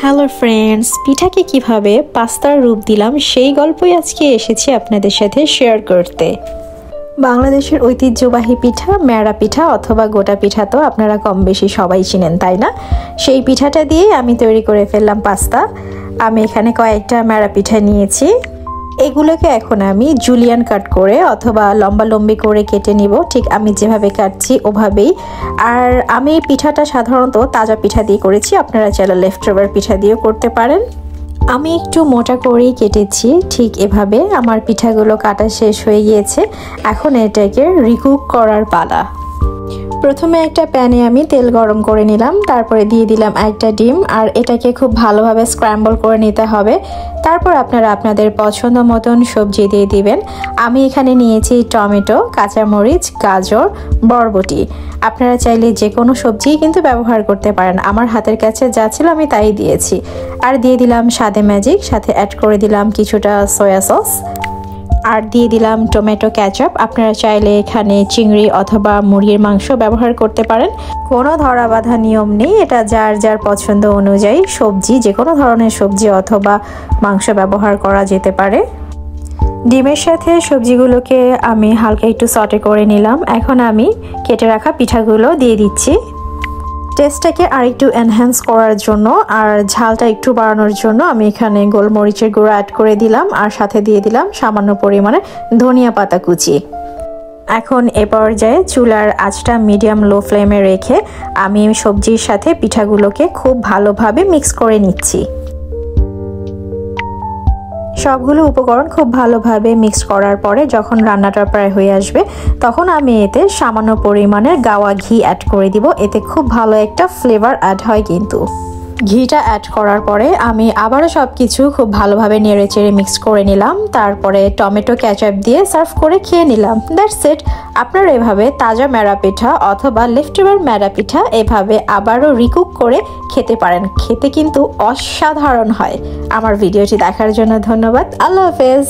Hello friends, পিঠাকে কিভাবে পাস্তার রূপ দিলাম সেই গল্পই আজকে এসেছি আপনাদের সাথে শেয়ার করতে। বাংলাদেশের ঐতিহ্যবাহী পিঠা ম্যাড়া পিঠা অথবা গোটা পিঠা তো আপনারা কম বেশি সবাই চিনেন, তাই না? সেই পিঠাটা দিয়ে আমি তৈরি করে ফেললাম পাস্তা। আমি এখানে কয়েকটা ম্যাড়া পিঠা নিয়েছি। এগুলোকে এখন আমি জুলিয়ান কাট করে অথবা লম্বা লম্বি করে কেটে নিব, ঠিক আমি যেভাবে কাটছি ওভাবেই। আর আমি পিঠাটা সাধারণত তাজা পিঠা দিয়ে করেছি, আপনারা চাইলে লেফট ওভার পিঠা দিয়েও করতে পারেন। আমি একটু মোটা করেই কেটেছি, ঠিক এভাবে। আমার পিঠাগুলো কাটা শেষ হয়ে গিয়েছে, এখন এটাকে রিকুক করার পালা। প্রথমে একটা প্যানে আমি তেল গরম করে নিলাম, তারপরে দিয়ে দিলাম একটা ডিম, আর এটাকে খুব ভালোভাবে স্ক্র্যাম্বল করে নিতে হবে। তারপর আপনারা আপনাদের পছন্দ মতন সবজি দিয়ে দিবেন। আমি এখানে নিয়েছি টমেটো, কাঁচামরিচ, গাজর, বরবটি। আপনারা চাইলে যে কোনো সবজিই কিন্তু ব্যবহার করতে পারেন, আমার হাতের কাছে যা ছিল আমি তাই দিয়েছি। আর দিয়ে দিলাম স্বাদে ম্যাজিক, সাথে অ্যাড করে দিলাম কিছুটা সয়া সস, আর দিয়ে দিলাম টমেটো ক্যাচাপ। আপনারা চাইলে এখানে চিংড়ি অথবা মুরগির মাংস ব্যবহার করতে পারেন, কোনো ধরা বাঁধা নিয়ম নেই, এটা যার যার পছন্দ অনুযায়ী সবজি, যে কোনো ধরনের সবজি অথবা মাংস ব্যবহার করা যেতে পারে। ডিমের সাথে সবজিগুলোকে আমি হালকা একটু সটে করে নিলাম। এখন আমি কেটে রাখা পিঠাগুলো দিয়ে দিচ্ছি। টেস্টটাকে আর একটু এনহ্যান্স করার জন্য আর ঝালটা একটু বাড়ানোর জন্য আমি এখানে গোলমরিচের গুঁড়ো অ্যাড করে দিলাম, আর সাথে দিয়ে দিলাম সামান্য পরিমাণে ধনিয়া পাতা কুচি। এখন এ পর্যায়ে চুলার আঁচটা মিডিয়াম লো ফ্লেমে রেখে আমি সবজির সাথে পিঠাগুলোকে খুব ভালোভাবে মিক্স করে নিচ্ছি। সবগুলো উপকরণ খুব ভালোভাবে মিক্স করার পরে যখন রান্নাটা প্রায় হয়ে আসবে, তখন আমি এতে সামান্য পরিমাণের গাওয়া ঘি অ্যাড করে দিব। এতে খুব ভালো একটা ফ্লেভার অ্যাড হয়। কিন্তু ঘিটা অ্যাড করার পরে আমি আবারও সব কিছু খুব ভালোভাবে নেড়ে চেড়ে মিক্স করে নিলাম। তারপরে টমেটো ক্যাচাপ দিয়ে সার্ভ করে খেয়ে নিলাম। That's it. আপনারা এভাবে তাজা ম্যাড়া পিঠা অথবা লেফট ওভার ম্যাড়া পিঠা এভাবে আবারও রিকুক করে খেতে পারেন, খেতে কিন্তু অসাধারণ হয়। আমার ভিডিওটি দেখার জন্য ধন্যবাদ। আল্লাহ হাফেজ।